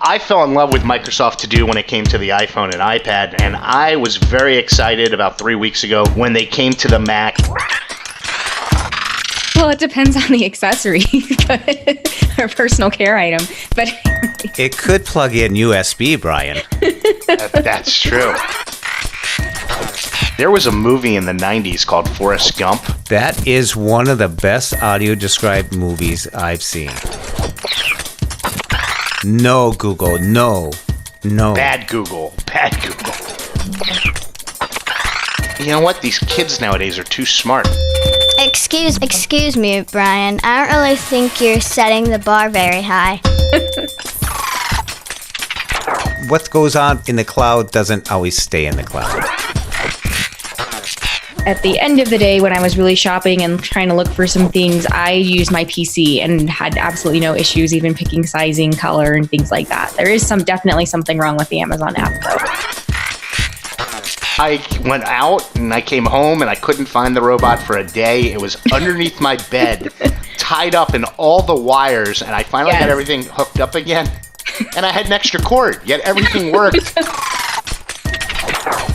I fell in love with Microsoft To Do when it came to the iPhone and iPad, and I was very excited about 3 weeks ago when they came to the Mac. Well, it depends on the accessory or personal care item, but it could plug in USB, Brian. That's true. There was a movie in the 90s called Forrest Gump. That is one of the best audio-described movies I've seen. No, Google. No. Bad Google. You know what? These kids nowadays are too smart. Excuse me, Brian. I don't really think you're setting the bar very high. What goes on in the cloud doesn't always stay in the cloud. at the end of the day, when I was really shopping and trying to look for some things, I used my PC and had absolutely no issues even picking sizing, color, and things like that. There is definitely something wrong with the Amazon app, though. I went out and I came home and I couldn't find the robot for a day. It was underneath my bed, tied up in all the wires, and I finally got everything hooked up again. And I had an extra cord, yet everything worked.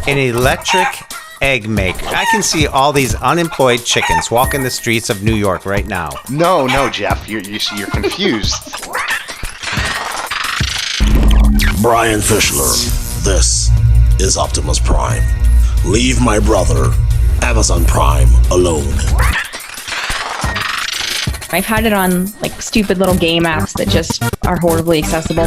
An electric egg maker. I can see all these unemployed chickens walking the streets of New York right now. No, Jeff, you're confused. Brian Fischler, this is Optimus Prime. Leave my brother, Amazon Prime, alone. I've had it on like stupid little game apps that just are horribly accessible.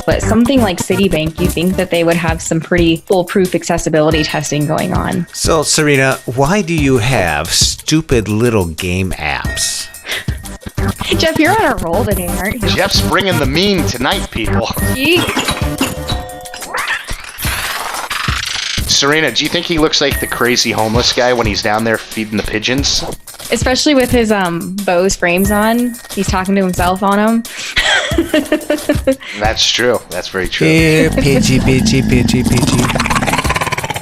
But something like Citibank, you think that they would have some pretty foolproof accessibility testing going on. So, Serina, why do you have stupid little game apps? Jeff, you're on a roll today, aren't you? Jeff's bringing the mean tonight, people. Serina, do you think he looks like the crazy homeless guy when he's down there feeding the pigeons? Especially with his Bose Frames on. He's talking to himself on them. That's true. That's very true. Yeah, pidgey.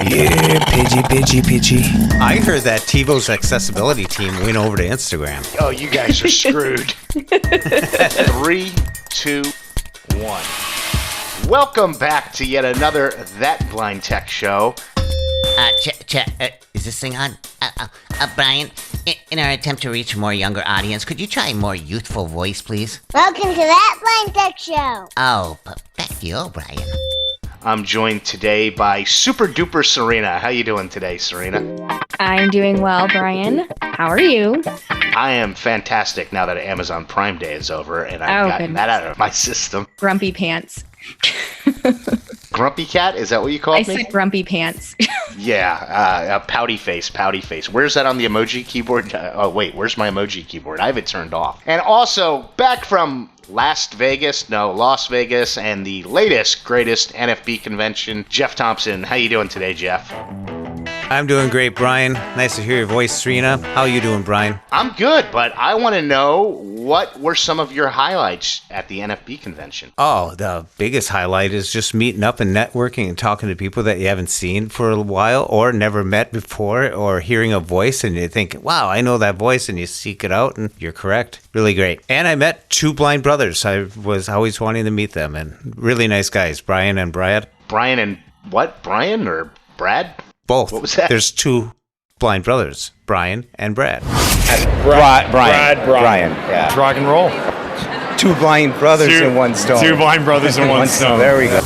Yeah, pidgey. I heard that TiVo's accessibility team went over to Instagram. Oh, you guys are screwed. 3, 2, 1. Welcome back to yet another That Blind Tech show. Is this thing on? Brian, in our attempt to reach a more younger audience, could you try a more youthful voice, please? Welcome to That Blind Tech Show. Oh, but back to you, Brian. I'm joined today by super duper Serina. How you doing today, Serina? I'm doing well, Brian. How are you? I am fantastic now that Amazon Prime Day is over and I've gotten that out of my system. Grumpy pants. Grumpy cat? Is that what you called me? I said grumpy pants. Yeah, pouty face. Where's that on the emoji keyboard? Oh, wait, where's my emoji keyboard? I have it turned off. And also, back from Las Vegas, and the latest, greatest NFB convention, Jeff Thompson. How you doing today, Jeff? I'm doing great, Brian. Nice to hear your voice, Serina. How you doing, Brian? I'm good, but I want to know what were some of your highlights at the NFB convention? Oh, the biggest highlight is just meeting up and networking and talking to people that you haven't seen for a while or never met before, or hearing a voice and you think, wow, I know that voice, and you seek it out and you're correct. Really great. And I met two blind brothers. I was always wanting to meet them, and really nice guys, Brian and Brad. Brian and what? Brian or Brad? Both. What was that? There's two blind brothers, Brian and Brad. Brian. Yeah. Rock and roll. Two blind brothers in one stone. Two blind brothers in one stone. There we go.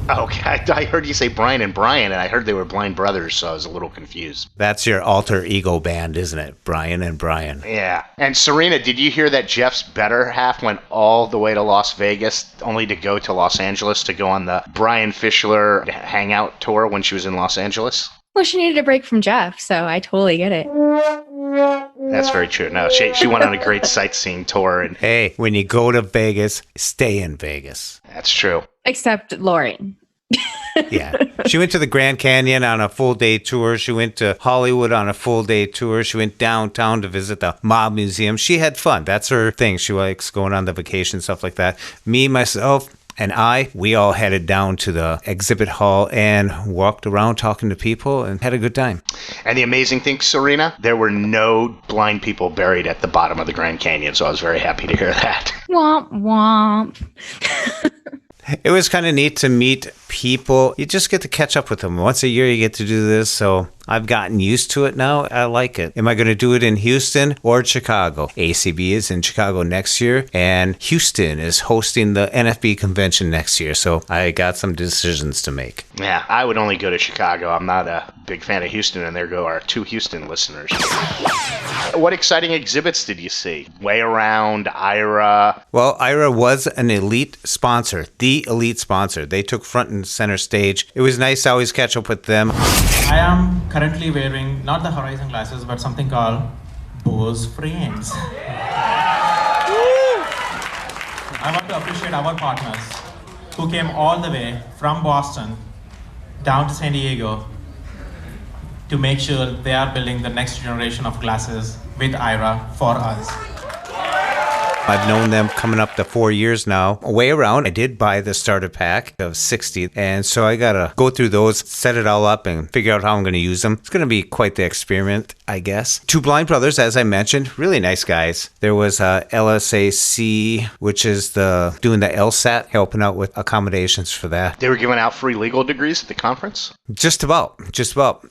Okay, I heard you say Brian and Brian, and I heard they were blind brothers, so I was a little confused. That's your alter ego band, isn't it? Brian and Brian. Yeah. And Serina, did you hear that Jeff's better half went all the way to Las Vegas, only to go to Los Angeles to go on the Brian Fischler hangout tour when she was in Los Angeles? Well, she needed a break from Jeff, so I totally get it. That's very true. No, she went on a great sightseeing tour. And hey, when you go to Vegas, stay in Vegas. That's true. Except Lauren. Yeah. She went to the Grand Canyon on a full day tour. She went to Hollywood on a full day tour. She went downtown to visit the Mob Museum. She had fun. That's her thing. She likes going on the vacation, stuff like that. Me, myself, and we all headed down to the exhibit hall and walked around talking to people and had a good time. And the amazing thing, Serina, there were no blind people buried at the bottom of the Grand Canyon, so I was very happy to hear that. Womp womp. It was kind of neat to meet people. You just get to catch up with them. Once a year you get to do this, so I've gotten used to it now. I like it. Am I going to do it in Houston or Chicago? ACB is in Chicago next year, and Houston is hosting the NFB convention next year, so I got some decisions to make. Yeah, I would only go to Chicago. I'm not a big fan of Houston, and there go our 2 Houston listeners. What exciting exhibits did you see? WayAround, IRA. Well, IRA was an elite sponsor, the elite sponsor. They took front and center stage. It was nice to always catch up with them. I am currently wearing not the Horizon glasses, but something called Bose Frames. I want to appreciate our partners who came all the way from Boston down to San Diego to make sure they are building the next generation of glasses with IRA for us. I've known them coming up to 4 years now. WayAround, I did buy the starter pack of 60, and so I gotta go through those, set it all up, and figure out how I'm gonna use them. It's gonna be quite the experiment, I guess. 2 blind brothers, as I mentioned, really nice guys. There was LSAC, which is doing the LSAT, helping out with accommodations for that. They were giving out free legal degrees at the conference? Just about.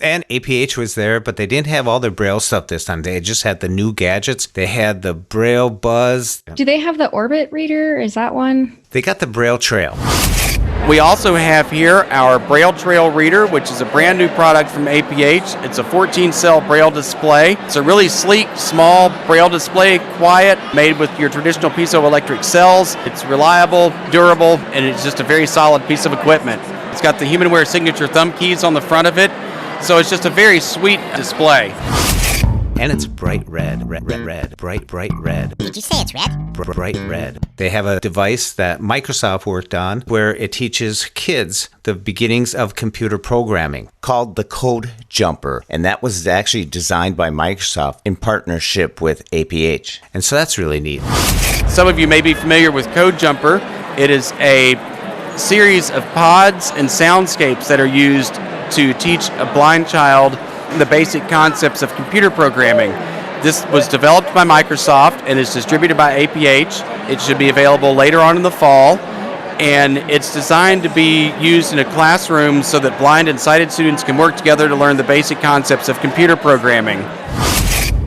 And APH was there, but they didn't have all their Braille stuff this time. They just had the new gadgets. They had the Braille Buzz. Do they have the Orbit reader? Is that one? They got the Braille Trail. We also have here our Braille Trail reader, which is a brand new product from APH. It's a 14-cell Braille display. It's a really sleek, small Braille display, quiet, made with your traditional piezoelectric cells. It's reliable, durable, and it's just a very solid piece of equipment. It's got the Humanware signature thumb keys on the front of it, so it's just a very sweet display. And it's bright red, bright red. Did you say it's red? Bright red. They have a device that Microsoft worked on where it teaches kids the beginnings of computer programming called the Code Jumper. And that was actually designed by Microsoft in partnership with APH. And so that's really neat. Some of you may be familiar with Code Jumper. It is a series of pods and soundscapes that are used to teach a blind child the basic concepts of computer programming. This was developed by Microsoft and is distributed by APH. It should be available later on in the fall, and it's designed to be used in a classroom so that blind and sighted students can work together to learn the basic concepts of computer programming.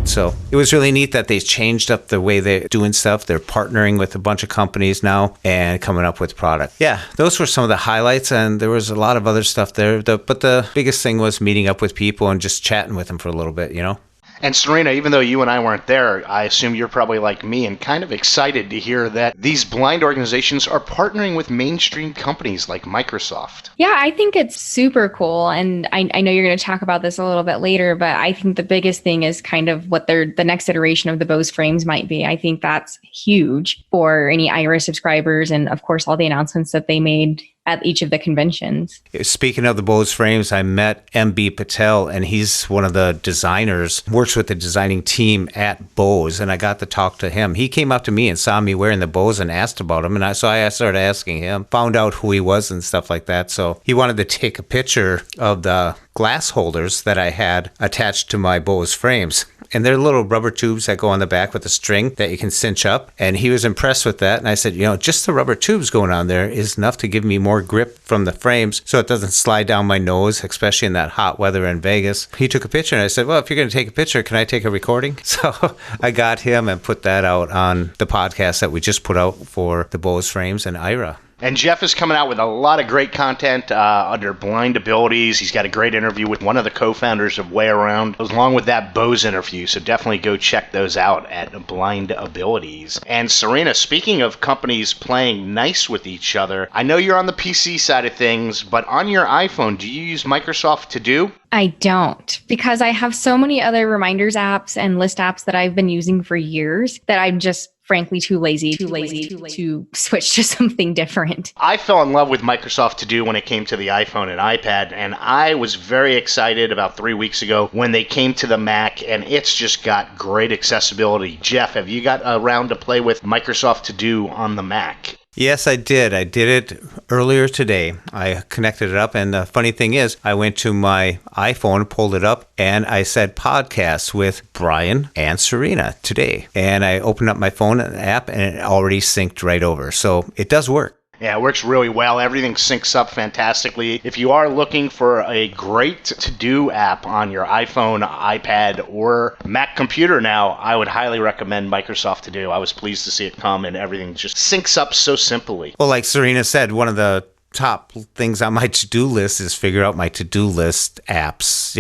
So it was really neat that they changed up the way they're doing stuff. They're partnering with a bunch of companies now and coming up with product. Yeah, those were some of the highlights, and there was a lot of other stuff there. But the biggest thing was meeting up with people and just chatting with them for a little bit, you know? And Serina, even though you and I weren't there, I assume you're probably like me and kind of excited to hear that these blind organizations are partnering with mainstream companies like Microsoft. Yeah, I think it's super cool. And I know you're going to talk about this a little bit later, but I think the biggest thing is kind of what the next iteration of the Bose Frames might be. I think that's huge for any IRA subscribers and, of course, all the announcements that they made at each of the conventions. Speaking of the Bose Frames, I met MB Patel, and he's one of the designers, works with the designing team at Bose, and I got to talk to him. He came up to me and saw me wearing the Bose and asked about him, and I started asking him, found out who he was and stuff like that. So he wanted to take a picture of the glass holders that I had attached to my Bose Frames. And they're little rubber tubes that go on the back with a string that you can cinch up. And he was impressed with that. And I said, just the rubber tubes going on there is enough to give me more grip from the frames so it doesn't slide down my nose, especially in that hot weather in Vegas. He took a picture and I said, well, if you're going to take a picture, can I take a recording? So I got him and put that out on the podcast that we just put out for the Bose Frames and IRA. And Jeff is coming out with a lot of great content under Blind Abilities. He's got a great interview with one of the co-founders of WayAround, along with that Bose interview. So definitely go check those out at Blind Abilities. And Serina, speaking of companies playing nice with each other, I know you're on the PC side of things, but on your iPhone, do you use Microsoft To Do? I don't, because I have so many other reminders apps and list apps that I've been using for years that I'm just frankly too lazy to switch to something different. I fell in love with Microsoft To Do when it came to the iPhone and iPad, and I was very excited about 3 weeks ago when they came to the Mac, and it's just got great accessibility. Jeff, have you got around to play with Microsoft To Do on the Mac? Yes, I did. I did it earlier today. I connected it up, and the funny thing is, I went to my iPhone, pulled it up, and I said podcast with Brian and Serina today. And I opened up my phone app, and it already synced right over. So it does work. Yeah, it works really well. Everything syncs up fantastically. If you are looking for a great to-do app on your iPhone, iPad, or Mac computer now, I would highly recommend Microsoft To Do. I was pleased to see it come, and everything just syncs up so simply. Well, like Serina said, one of the top things on my to-do list is figure out my to-do list apps,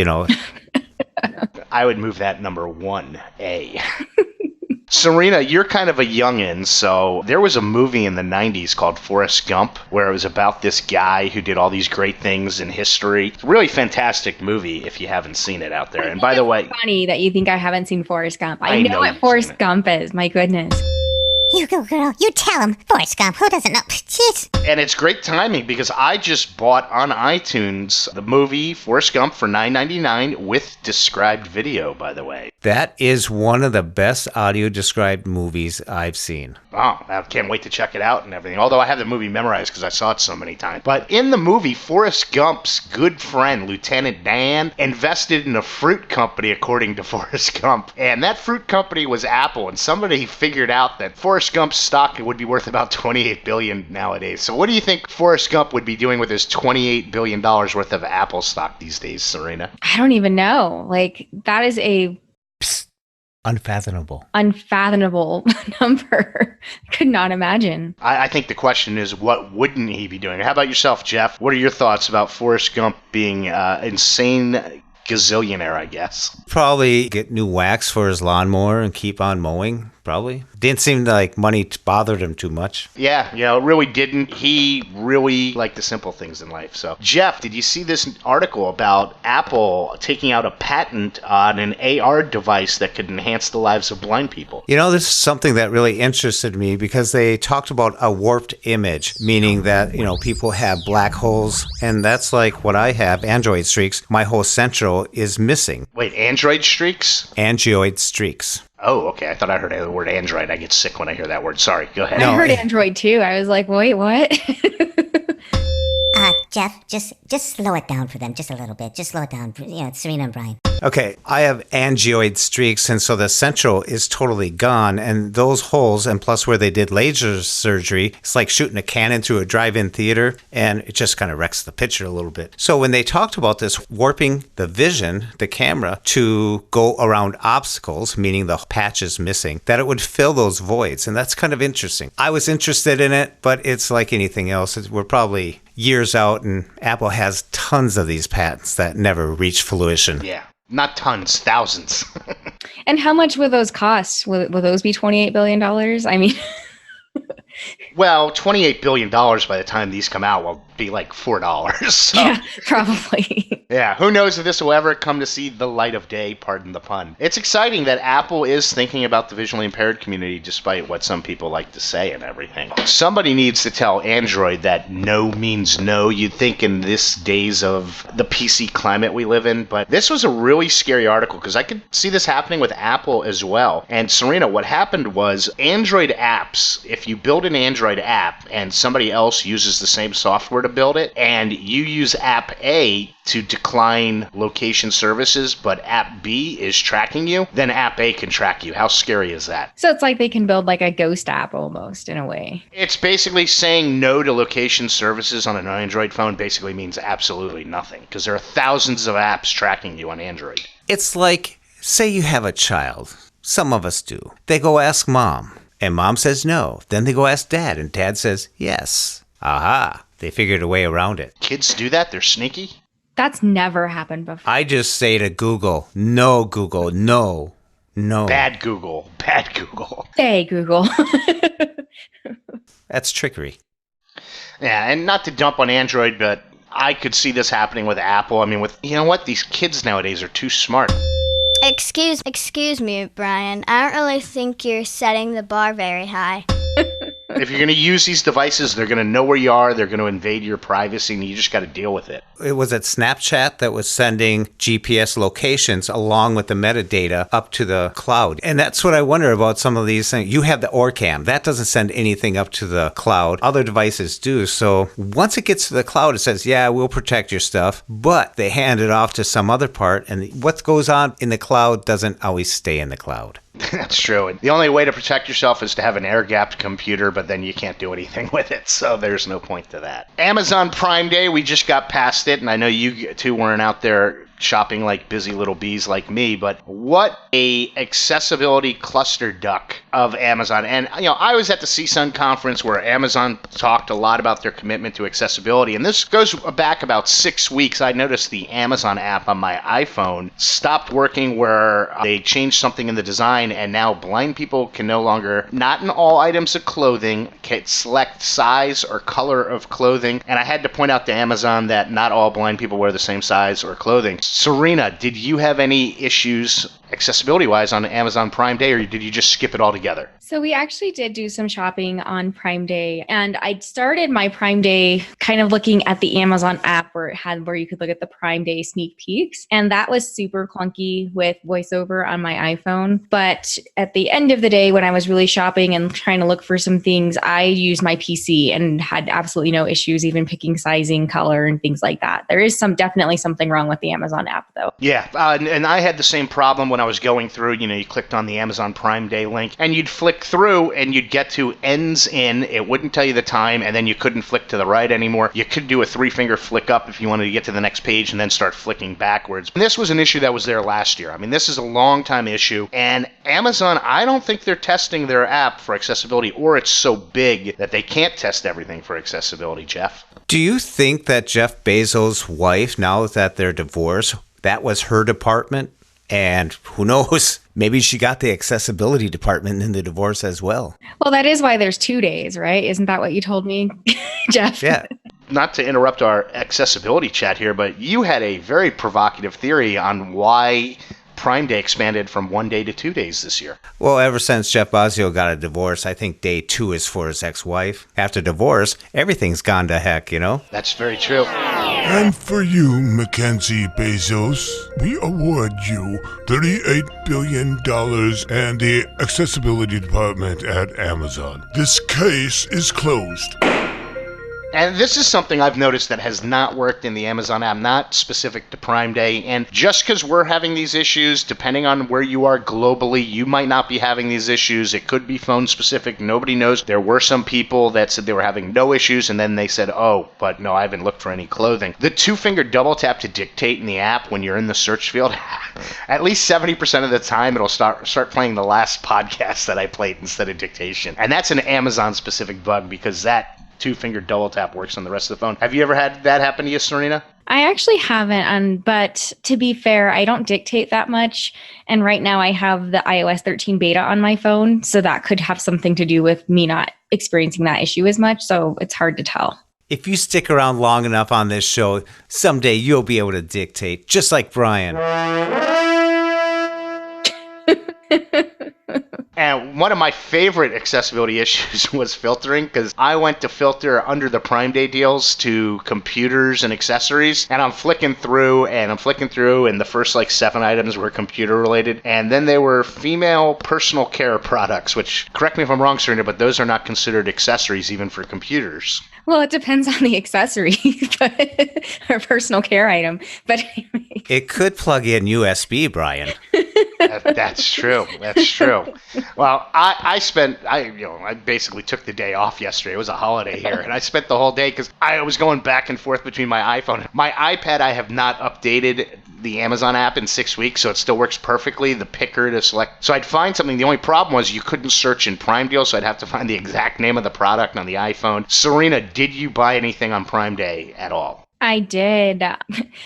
I would move that number 1A. Serina, you're kind of a youngin', so there was a movie in the 90s called Forrest Gump where it was about this guy who did all these great things in history. It's a really fantastic movie if you haven't seen it out there. And by the way... It's funny that you think I haven't seen Forrest Gump. I know what Forrest Gump is. My goodness. You go, girl. You tell him. Forrest Gump. Who doesn't know? Jeez. And it's great timing because I just bought on iTunes the movie Forrest Gump for $9.99 with described video, by the way. That is one of the best audio described movies I've seen. Wow, I can't wait to check it out and everything. Although I have the movie memorized because I saw it so many times. But in the movie, Forrest Gump's good friend, Lieutenant Dan, invested in a fruit company, according to Forrest Gump. And that fruit company was Apple. And somebody figured out that Forrest Gump's stock would be worth about $28 billion nowadays. So what do you think Forrest Gump would be doing with his $28 billion worth of Apple stock these days, Serina? I don't even know. Like, that is a... Unfathomable number. Could not imagine. I think the question is, what wouldn't he be doing? How about yourself, Jeff? What are your thoughts about Forrest Gump being insane gazillionaire, I guess? Probably get new wax for his lawnmower and keep on mowing, probably. Didn't seem like money bothered him too much. Yeah, it really didn't. He really liked the simple things in life. So, Jeff, did you see this article about Apple taking out a patent on an AR device that could enhance the lives of blind people? This is something that really interested me because they talked about a warped image, meaning that, people have black holes, and that's like what I have, Android streaks. My whole central is missing. Wait, Android streaks? Angioid streaks. Oh, okay. I thought I heard the word Android. I get sick when I hear that word. Sorry. Go ahead. I heard Android too. I was like, wait, what? Jeff, just slow it down for them just a little bit. Just slow it down. It's Serina and Brian. Okay, I have angioid streaks, and so the central is totally gone, and those holes, and plus where they did laser surgery, it's like shooting a cannon through a drive-in theater, and it just kind of wrecks the picture a little bit. So when they talked about this, warping the vision, the camera, to go around obstacles, meaning the patch is missing, that it would fill those voids, and that's kind of interesting. I was interested in it, but it's like anything else. We're probably years out, and Apple has tons of these patents that never reach fruition. Yeah. Not tons, thousands. And how much will those cost? Will those be $28 billion? I mean... Well, $28 billion by the time these come out will be like $4. So. Yeah, probably. Yeah, who knows if this will ever come to see the light of day, pardon the pun. It's exciting that Apple is thinking about the visually impaired community despite what some people like to say and everything. Somebody needs to tell Android that no means no. You'd think in this days of the PC climate we live in, but this was a really scary article because I could see this happening with Apple as well. And Serina, what happened was Android apps, if you build an Android app and somebody else uses the same software to build it, and you use app A to decline location services, but app B is tracking you, then app A can track you. How scary is that? So it's like they can build like a ghost app almost in a way. It's basically saying no to location services on an Android phone basically means absolutely nothing because there are thousands of apps tracking you on Android. It's like, say you have a child. Some of us do. They go ask mom. And mom says no. Then they go ask dad, and dad says yes. Aha. They figured a way around it. Kids do that? They're sneaky? That's never happened before. I just say to Google, no, Google, no. Bad Google. Bad Google. Hey, Google. That's trickery. Yeah, and not to jump on Android, but I could see this happening with Apple. I mean, you know what? These kids nowadays are too smart. Excuse me, Brian. I don't really think you're setting the bar very high. If you're going to use these devices, they're going to know where you are. They're going to invade your privacy, and you just got to deal with it. It was at Snapchat that was sending GPS locations along with the metadata up to the cloud. And that's what I wonder about some of these things. You have the OrCam. That doesn't send anything up to the cloud. Other devices do. So once it gets to the cloud, it says, yeah, we'll protect your stuff. But they hand it off to some other part. And what goes on in the cloud doesn't always stay in the cloud. That's true. And the only way to protect yourself is to have an air-gapped computer, but then you can't do anything with it, so there's no point to that. Amazon Prime Day, we just got past it, and I know you two weren't out there shopping like busy little bees like me, but what a accessibility cluster duck of Amazon. And, I was at the CSUN conference where Amazon talked a lot about their commitment to accessibility, and this goes back about 6 weeks. I noticed the Amazon app on my iPhone stopped working where they changed something in the design, and now blind people can no longer, not in all items of clothing, can select size or color of clothing. And I had to point out to Amazon that not all blind people wear the same size or clothing. Serina, did you have any issues accessibility-wise on Amazon Prime Day, or did you just skip it altogether? So we actually did do some shopping on Prime Day, and I started my Prime Day kind of looking at the Amazon app where you could look at the Prime Day sneak peeks, and that was super clunky with voiceover on my iPhone. But at the end of the day, when I was really shopping and trying to look for some things, I used my PC and had absolutely no issues even picking sizing, color, and things like that. There is definitely something wrong with the Amazon app, though. Yeah, and I had the same problem when I was going through. You clicked on the Amazon Prime Day link, and you'd flick through, and you'd get to ends in. It wouldn't tell you the time, and then you couldn't flick to the right anymore. You could do a 3-finger flick up if you wanted to get to the next page, and then start flicking backwards. And this was an issue that was there last year. I mean, this is a long-time issue, and Amazon, I don't think they're testing their app for accessibility, or it's so big that they can't test everything for accessibility, Jeff. Do you think that Jeff Bezos' wife, now that they're divorced, that was her department? And who knows, maybe she got the accessibility department in the divorce as well. Well, that is why there's 2 days, right? Isn't that what you told me, Jeff? Yeah. Not to interrupt our accessibility chat here, but you had a very provocative theory on why Prime Day expanded from 1 day to 2 days this year. Well, ever since Jeff Bezos got a divorce, I think day 2 is for his ex-wife. After divorce, everything's gone to heck, That's very true. And for you, Mackenzie Bezos, we award you $38 billion and the accessibility department at Amazon. This case is closed. And this is something I've noticed that has not worked in the Amazon app, not specific to Prime Day. And just because we're having these issues, depending on where you are globally, you might not be having these issues. It could be phone specific. Nobody knows. There were some people that said they were having no issues, and then they said, oh, but no, I haven't looked for any clothing. The 2-finger double tap to dictate in the app when you're in the search field, at least 70% of the time it'll start playing the last podcast that I played instead of dictation. And that's an Amazon specific bug, because that 2-finger double tap works on the rest of the phone. Have you ever had that happen to you, Serina? I actually haven't, but to be fair, I don't dictate that much. And right now I have the iOS 13 beta on my phone, so that could have something to do with me not experiencing that issue as much. So it's hard to tell. If you stick around long enough on this show, someday you'll be able to dictate, just like Brian. And one of my favorite accessibility issues was filtering, because I went to filter under the Prime Day deals to computers and accessories, and I'm flicking through, and the first 7 items were computer related, and then they were female personal care products, which, correct me if I'm wrong, Serena, but those are not considered accessories even for computers. Well, it depends on the accessory or personal care item. But anyway. It could plug in USB, Brian. That's true. That's true. Well, I basically took the day off yesterday. It was a holiday here, and I spent the whole day because I was going back and forth between my iPhone. My iPad, I have not updated the Amazon app in 6 weeks, so it still works perfectly. The picker to select. So I'd find something. The only problem was you couldn't search in Prime Deal, so I'd have to find the exact name of the product on the iPhone. Serena, did you buy anything on Prime Day at all? I did.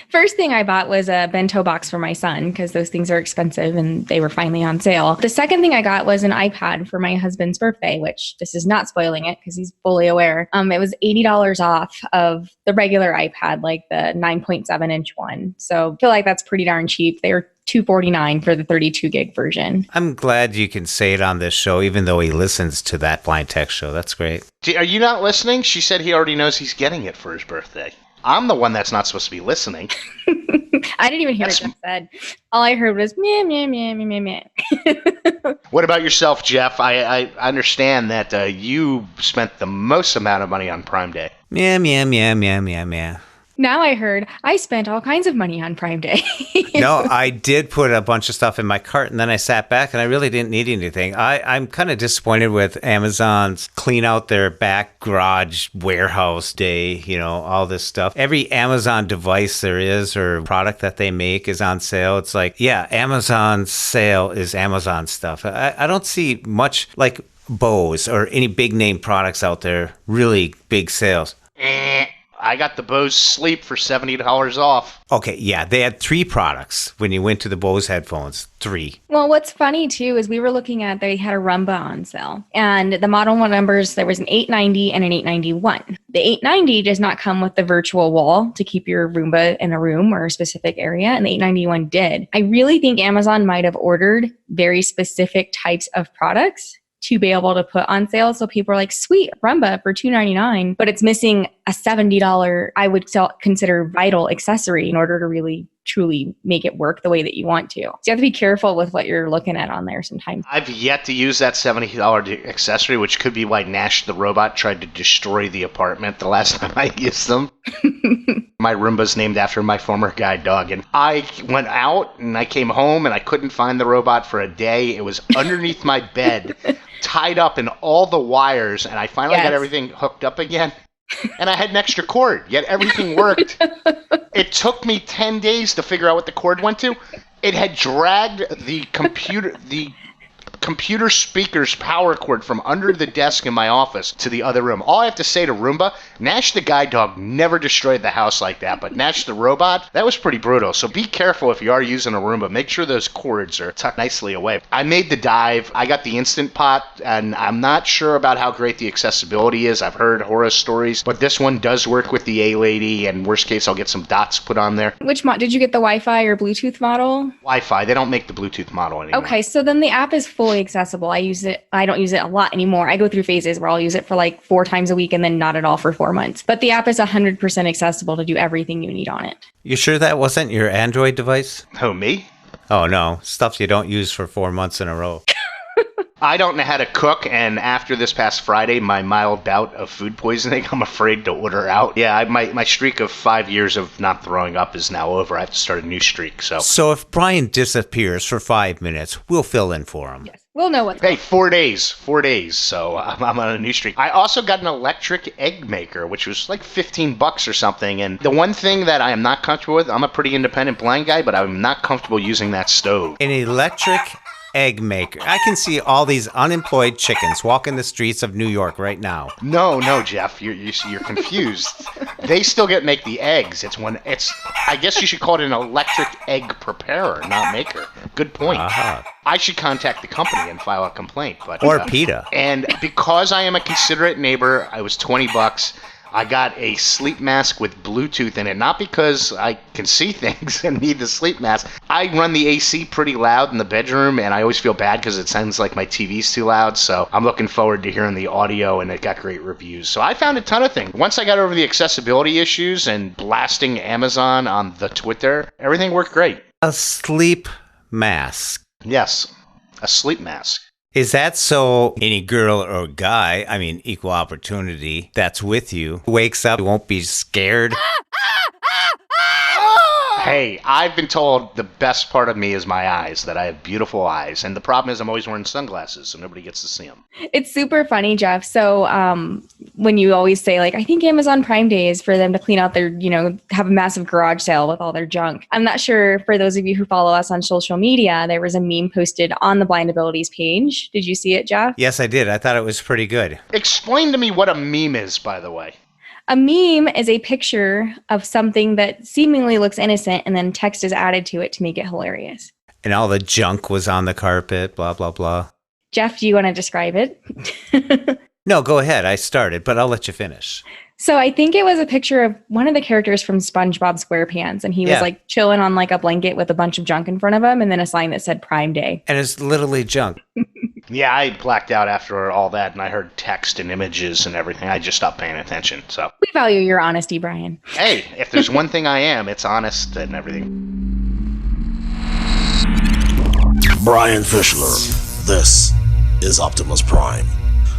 First thing I bought was a bento box for my son because those things are expensive and they were finally on sale. The second thing I got was an iPad for my husband's birthday, which this is not spoiling it because he's fully aware. It was $80 off of the regular iPad, like the 9.7 inch one. So I feel like that's pretty darn cheap. They were $249 for the 32 gig version. I'm glad you can say it on this show, even though he listens to that Blind Tech show. That's great. Are you not listening? She said he already knows he's getting it for his birthday. I'm the one that's not supposed to be listening. I didn't even hear what Jeff said. All I heard was meh, meh, meh, meh, meh, meh. What about yourself, Jeff? I understand that you spent the most amount of money on Prime Day. Meow, meow, meow, meow, meow, meow. Now I heard I spent all kinds of money on Prime Day. No, I did put a bunch of stuff in my cart, and then I sat back, and I really didn't need anything. I'm kind of disappointed with Amazon's clean out their back garage warehouse day, all this stuff. Every Amazon device there is or product that they make is on sale. It's like, yeah, Amazon's sale is Amazon stuff. I don't see much like Bose or any big name products out there, really big sales. I got the Bose Sleep for $70 off. Okay, yeah, they had 3 products when you went to the Bose headphones. 3. Well, what's funny too is we were looking at, they had a Roomba on sale, and the model numbers, there was an 890 and an 891. The 890 does not come with the virtual wall to keep your Roomba in a room or a specific area, and the 891 did. I really think Amazon might have ordered very specific types of products to be able to put on sale. So people are like, sweet, Roomba for $299, but it's missing a $70, I would consider vital accessory in order to really truly make it work the way that you want to. So you have to be careful with what you're looking at on there sometimes. I've yet to use that $70 accessory, which could be why Nash the robot tried to destroy the apartment the last time I used them. My Roomba's named after my former guide dog, and I went out and I came home and I couldn't find the robot for a day. It was underneath my bed, tied up in all the wires, and I finally got everything hooked up again. And I had an extra cord, yet everything worked. It took me 10 days to figure out what the cord went to. It had dragged the computer speaker's power cord from under the desk in my office to the other room. All I have to say to Roomba, Nash the guide dog never destroyed the house like that, but Nash the robot, that was pretty brutal. So be careful if you are using a Roomba. Make sure those cords are tucked nicely away. I made the dive. I got the Instant Pot, and I'm not sure about how great the accessibility is. I've heard horror stories, but this one does work with the A-Lady, and worst case, I'll get some dots put on there. Which did you get the Wi-Fi or Bluetooth model? Wi-Fi. They don't make the Bluetooth model anymore. Okay, so then the app is fully accessible. I don't use it a lot anymore. I go through phases where I'll use it for like 4 times a week and then not at all for 4 months. But the app is 100% accessible to do everything you need on it. You sure that wasn't your Android device? Oh, me? Oh, no. Stuff you don't use for 4 months in a row. I don't know how to cook, and after this past Friday, my mild bout of food poisoning, I'm afraid to order out. Yeah, my streak of 5 years of not throwing up is now over. I have to start a new streak. So if Brian disappears for 5 minutes, we'll fill in for him. Yes, we'll know what's Hey, 4 days. 4 days. So I'm on a new streak. I also got an electric egg maker, which was like $15 or something. And the one thing that I am not comfortable with, I'm a pretty independent blind guy, but I'm not comfortable using that stove. An electric egg maker. I can see all these unemployed chickens walking the streets of New York right now. No, Jeff, you're confused. They still make the eggs. I guess you should call it an electric egg preparer, not maker. Good point. Uh-huh. I should contact the company and file a complaint. Or PETA. And because I am a considerate neighbor, I was $20. I got a sleep mask with Bluetooth in it, not because I can see things and need the sleep mask. I run the AC pretty loud in the bedroom, and I always feel bad because it sounds like my TV's too loud, so I'm looking forward to hearing the audio, and it got great reviews. So I found a ton of things. Once I got over the accessibility issues and blasting Amazon on the Twitter, everything worked great. A sleep mask. Yes, a sleep mask. Is that so any girl or guy, equal opportunity, that's with you, wakes up, won't be scared? Hey, I've been told the best part of me is my eyes, that I have beautiful eyes. And the problem is I'm always wearing sunglasses, so nobody gets to see them. It's super funny, Jeff. So when you always say, like, I think Amazon Prime Day is for them to clean out their, have a massive garage sale with all their junk. I'm not sure, for those of you who follow us on social media, there was a meme posted on the Blind Abilities page. Did you see it, Jeff? Yes, I did. I thought it was pretty good. Explain to me what a meme is, by the way. A meme is a picture of something that seemingly looks innocent and then text is added to it to make it hilarious. And all the junk was on the carpet, blah, blah, blah. Jeff, do you want to describe it? No, go ahead. I started, but I'll let you finish. So I think it was a picture of one of the characters from SpongeBob SquarePants, and he was like chilling on like a blanket with a bunch of junk in front of him, and then a sign that said Prime Day. And it's literally junk. Yeah, I blacked out after all that, and I heard text and images and everything. I just stopped paying attention. So we value your honesty, Brian. Hey, if there's one thing I am, it's honest and everything. Brian Fischler, this is Optimus Prime.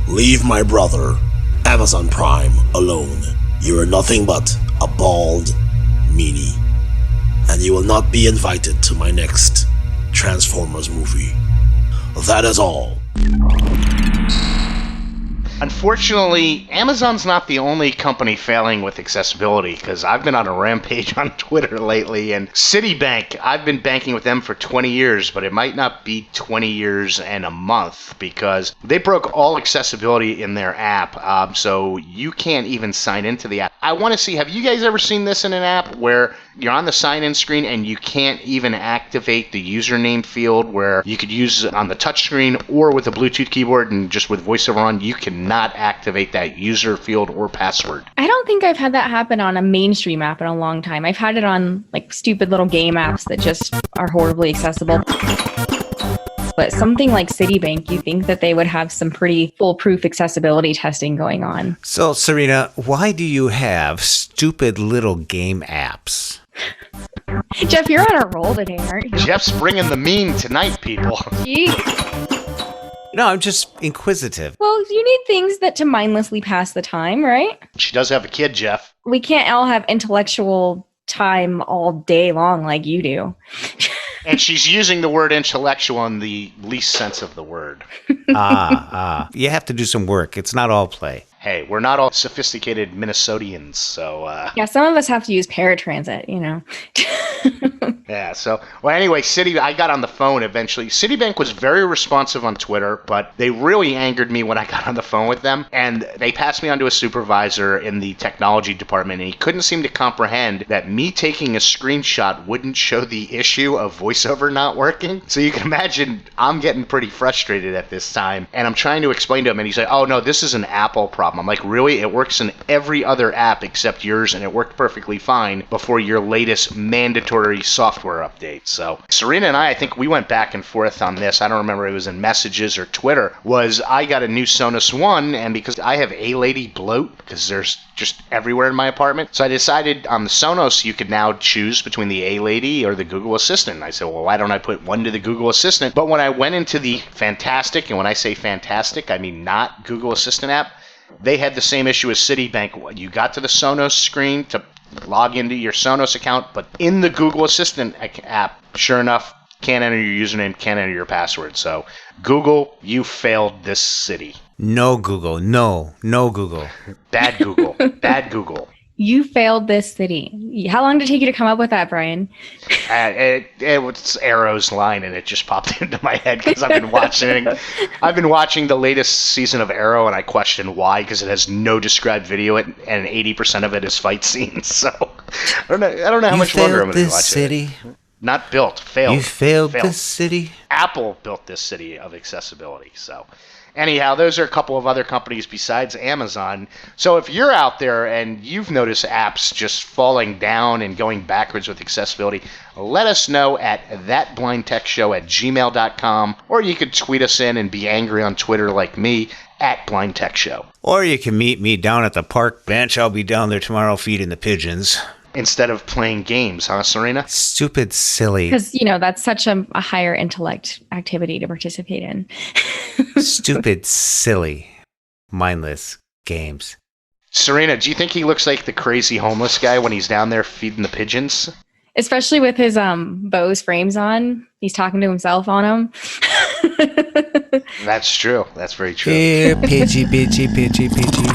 Leave my brother, Amazon Prime, alone. You are nothing but a bald meanie. And you will not be invited to my next Transformers movie. That is all. Unfortunately, Amazon's not the only company failing with accessibility, because I've been on a rampage on Twitter lately, and Citibank, I've been banking with them for 20 years, but it might not be 20 years and a month, because they broke all accessibility in their app, so you can't even sign into the app. I want to see, have you guys ever seen this in an app where you're on the sign-in screen and you can't even activate the username field where you could use it on the touchscreen or with a Bluetooth keyboard, and just with VoiceOver on, you cannot activate that user field or password? I don't think I've had that happen on a mainstream app in a long time. I've had it on like stupid little game apps that just are horribly accessible. But something like Citibank, you think that they would have some pretty foolproof accessibility testing going on. So, Serina, why do you have stupid little game apps? Jeff, you're on a roll today, aren't you? Jeff's bringing the mean tonight, people. Jeez. No, I'm just inquisitive. Well, you need things that to mindlessly pass the time, right? She does have a kid, Jeff. We can't all have intellectual time all day long like you do. And she's using the word intellectual in the least sense of the word. You have to do some work. It's not all play. Hey, we're not all sophisticated Minnesotians, so... Yeah, some of us have to use paratransit, you know. Yeah, so... Well, anyway, I got on the phone eventually. Citibank was very responsive on Twitter, but they really angered me when I got on the phone with them. And they passed me on to a supervisor in the technology department, and he couldn't seem to comprehend that me taking a screenshot wouldn't show the issue of VoiceOver not working. So you can imagine I'm getting pretty frustrated at this time, and I'm trying to explain to him, and he's like, oh, no, this is an Apple problem. I'm like, really? It works in every other app except yours, and it worked perfectly fine before your latest mandatory software update. So Serina and I think we went back and forth on this. I don't remember if it was in messages or Twitter. I got a new Sonos One, and because I have A-Lady bloat, because there's just everywhere in my apartment, so I decided on the Sonos you could now choose between the A-Lady or the Google Assistant. And I said, well, why don't I put one to the Google Assistant? But when I went into the Fantastic, and when I say Fantastic, I mean not Google Assistant app, they had the same issue as Citibank. You got to the Sonos screen to log into your Sonos account, but in the Google Assistant app, sure enough, can't enter your username, can't enter your password. So, Google, you failed this city. No Google. No Google. Bad Google. Bad Google. You failed this city. How long did it take you to come up with that, Brian? It was Arrow's line, and it just popped into my head because I've been watching the latest season of Arrow, and I question why, because it has no described video, and 80% of it is fight scenes. So I don't know how much longer I'm going to watch city. it. Not built, failed. You failed this city. Apple built this city of accessibility. So. Anyhow, those are a couple of other companies besides Amazon. So if you're out there and you've noticed apps just falling down and going backwards with accessibility, let us know at thatblindtechshow@gmail.com, or you could tweet us in and be angry on Twitter like me at blindtechshow. Or you can meet me down at the park bench. I'll be down there tomorrow feeding the pigeons. Instead of playing games, huh, Serina? Stupid, silly. Because, that's such a higher intellect activity to participate in. Stupid, silly, mindless games. Serina, do you think he looks like the crazy homeless guy when he's down there feeding the pigeons? Especially with his Bose Frames on. He's talking to himself on them. That's true. That's very true. Yeah, pidgey, pidgey, pidgey, pidgey.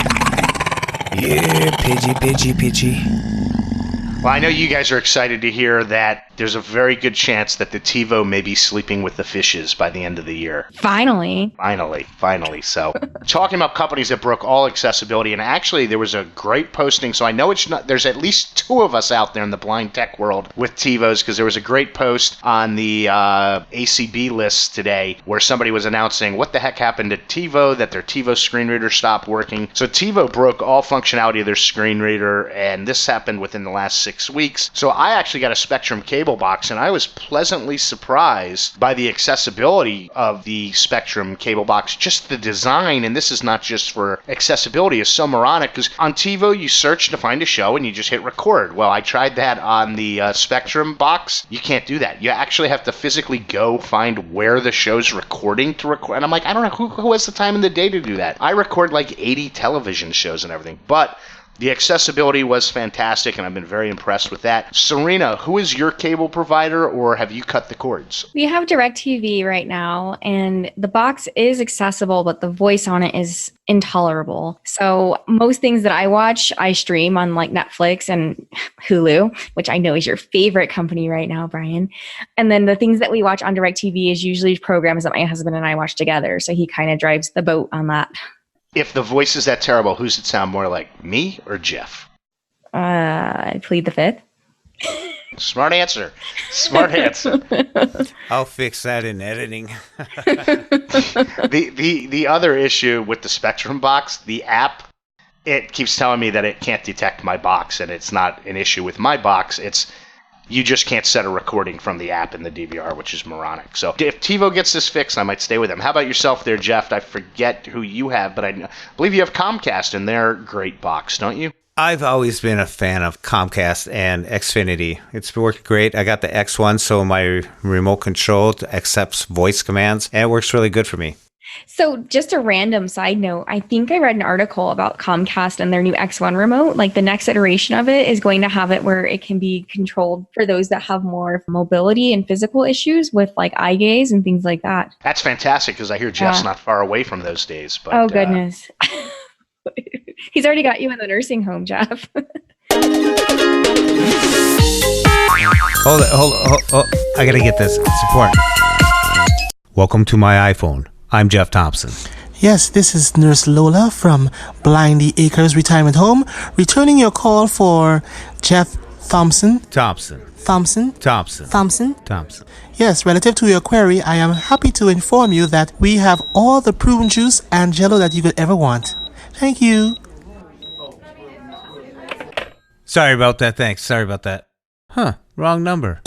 Yeah, pidgey, pidgey, pidgey. Well, I know you guys are excited to hear that there's a very good chance that the TiVo may be sleeping with the fishes by the end of the year. Finally. Finally. So, talking about companies that broke all accessibility, and actually there was a great posting, so I know it's not, there's at least two of us out there in the blind tech world with TiVos, because there was a great post on the ACB list today where somebody was announcing what the heck happened to TiVo, that their TiVo screen reader stopped working. So TiVo broke all functionality of their screen reader, and this happened within the last 6 weeks. So I actually got a Spectrum cable box, and I was pleasantly surprised by the accessibility of the Spectrum cable box. Just the design, and this is not just for accessibility, is so moronic, because on TiVo you search to find a show and you just hit record. Well, I tried that on the Spectrum box. You can't do that. You actually have to physically go find where the show's recording to record. And I'm like, I don't know who has the time in the day to do that. I record like 80 television shows and everything, but the accessibility was fantastic, and I've been very impressed with that. Serina, who is your cable provider, or have you cut the cords? We have DirecTV right now, and the box is accessible, but the voice on it is intolerable. So most things that I watch, I stream on like Netflix and Hulu, which I know is your favorite company right now, Brian. And then the things that we watch on DirecTV is usually programs that my husband and I watch together. So he kind of drives the boat on that. If the voice is that terrible, who's it sound more like, me or Jeff? I plead the fifth. Smart answer. I'll fix that in editing. The other issue with the Spectrum box, the app, it keeps telling me that it can't detect my box, and it's not an issue with my box. It's you just can't set a recording from the app in the DVR, which is moronic. So if TiVo gets this fixed, I might stay with them. How about yourself there, Jeff? I forget who you have, but I believe you have Comcast in their great box, don't you? I've always been a fan of Comcast and Xfinity. It's worked great. I got the X1, so my remote control accepts voice commands, and it works really good for me. So just a random side note, I think I read an article about Comcast and their new X1 remote. Like the next iteration of it is going to have it where it can be controlled for those that have more mobility and physical issues with like eye gaze and things like that. That's fantastic, because I hear Jeff's not far away from those days. But, oh, goodness. He's already got you in the nursing home, Jeff. Hold it. I gotta get this. It's important. Welcome to my iPhone. I'm Jeff Thompson. Yes, this is Nurse Lola from Blindy Acres Retirement Home, returning your call for Jeff Thompson. Thompson. Yes, relative to your query, I am happy to inform you that we have all the prune juice and jello that you could ever want. Thank you. Sorry about that. Thanks. Sorry about that. Wrong number.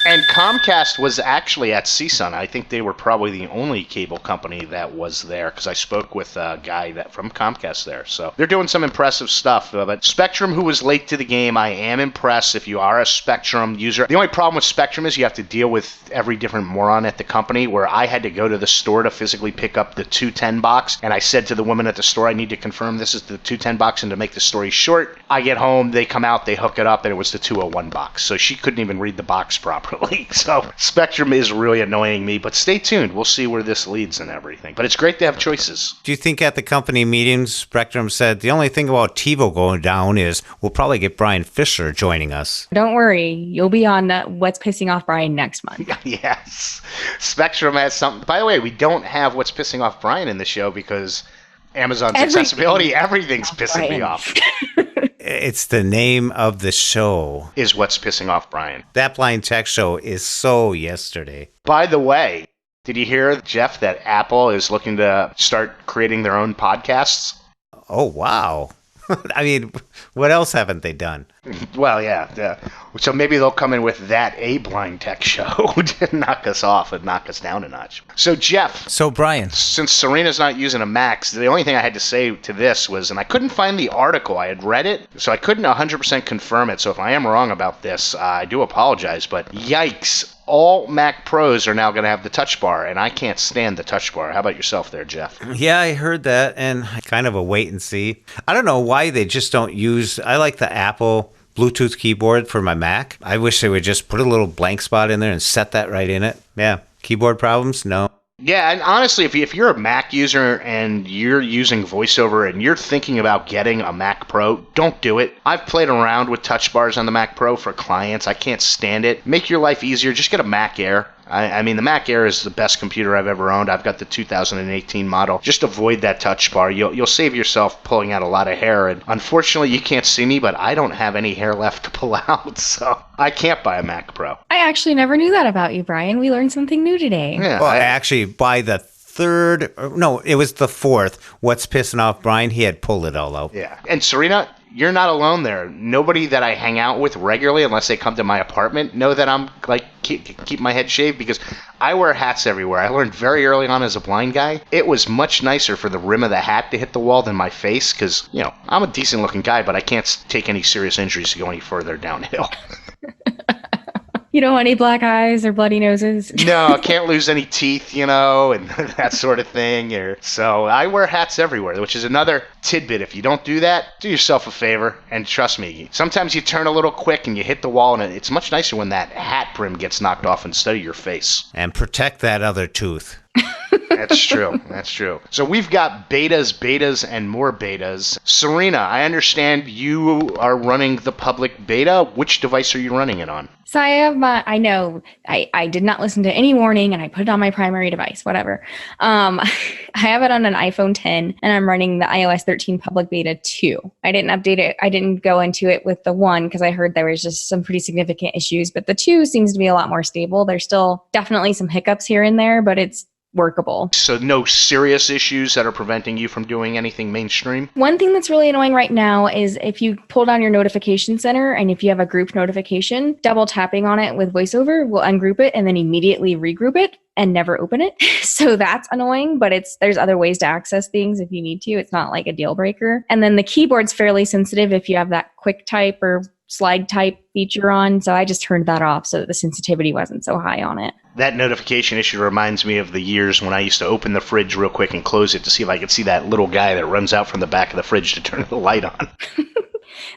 And Comcast was actually at CSUN. I think they were probably the only cable company that was there, because I spoke with a guy from Comcast there. So they're doing some impressive stuff. But Spectrum, who was late to the game, I am impressed if you are a Spectrum user. The only problem with Spectrum is you have to deal with every different moron at the company, where I had to go to the store to physically pick up the 210 box. And I said to the woman at the store, I need to confirm this is the 210 box. And to make the story short, I get home, they come out, they hook it up, and it was the 201 box. So she couldn't even read the box properly. So Spectrum is really annoying me, but stay tuned. We'll see where this leads and everything. But it's great to have choices. Do you think at the company meetings, Spectrum said the only thing about TiVo going down is we'll probably get Brian Fisher joining us? Don't worry. You'll be on What's Pissing Off Brian next month. Yes. Spectrum has something. By the way, we don't have What's Pissing Off Brian in the show because Amazon's accessibility, everything's pissing me off. It's the name of the show. Is What's Pissing Off Brian. That blind tech show is so yesterday. By the way, did you hear, Jeff, that Apple is looking to start creating their own podcasts? Oh, wow. I mean, what else haven't they done? Well, yeah. So maybe they'll come in with that blind tech show to knock us off and knock us down a notch. So, Jeff. So, Brian. Since Serina's not using a Max, the only thing I had to say to this was, and I couldn't find the article. I had read it, so I couldn't 100% confirm it. So if I am wrong about this, I do apologize. But yikes. All Mac Pros are now going to have the touch bar, and I can't stand the touch bar. How about yourself there, Jeff? Yeah, I heard that, and kind of a wait and see. I don't know why they just don't use... I like the Apple Bluetooth keyboard for my Mac. I wish they would just put a little blank spot in there and set that right in it. Yeah. Keyboard problems? No. Yeah, and honestly, if you're a Mac user and you're using VoiceOver and you're thinking about getting a Mac Pro, don't do it. I've played around with touch bars on the Mac Pro for clients. I can't stand it. Make your life easier. Just get a Mac Air. I mean, the Mac Air is the best computer I've ever owned. I've got the 2018 model. Just avoid that touch bar. You'll save yourself pulling out a lot of hair. And unfortunately, you can't see me, but I don't have any hair left to pull out, so I can't buy a Mac Pro. I actually never knew that about you, Brian. We learned something new today. Yeah, Well, actually, by the third, no, it was the fourth. What's pissing off Brian? He had pulled it all out. Yeah. And Serina, you're not alone there. Nobody that I hang out with regularly, unless they come to my apartment, know that I'm like keep my head shaved because I wear hats everywhere. I learned very early on as a blind guy. It was much nicer for the rim of the hat to hit the wall than my face because, you know, I'm a decent looking guy, but I can't take any serious injuries to go any further downhill. You don't want any black eyes or bloody noses? No, I can't lose any teeth, you know, and that sort of thing. So I wear hats everywhere, which is another tidbit. If you don't do that, do yourself a favor. And trust me, sometimes you turn a little quick and you hit the wall, and it's much nicer when that hat brim gets knocked off instead of your face. And protect that other tooth. That's true. That's true. So we've got betas, and more betas. Serina, I understand you are running the public beta. Which device are you running it on? So I have I did not listen to any warning and I put it on my primary device, whatever. I have it on an iPhone 10 and I'm running the iOS 13 public beta 2. I didn't update it. I didn't go into it with the 1 because I heard there was just some pretty significant issues, but the 2 seems to be a lot more stable. There's still definitely some hiccups here and there, but it's workable. So no serious issues that are preventing you from doing anything mainstream? One thing that's really annoying right now is if you pull down your notification center and if you have a group notification, double tapping on it with VoiceOver will ungroup it and then immediately regroup it and never open it. So that's annoying, but there's other ways to access things if you need to. It's not like a deal breaker. And then the keyboard's fairly sensitive if you have that quick type or slide type feature on. So I just turned that off so that the sensitivity wasn't so high on it. That notification issue reminds me of the years when I used to open the fridge real quick and close it to see if I could see that little guy that runs out from the back of the fridge to turn the light on.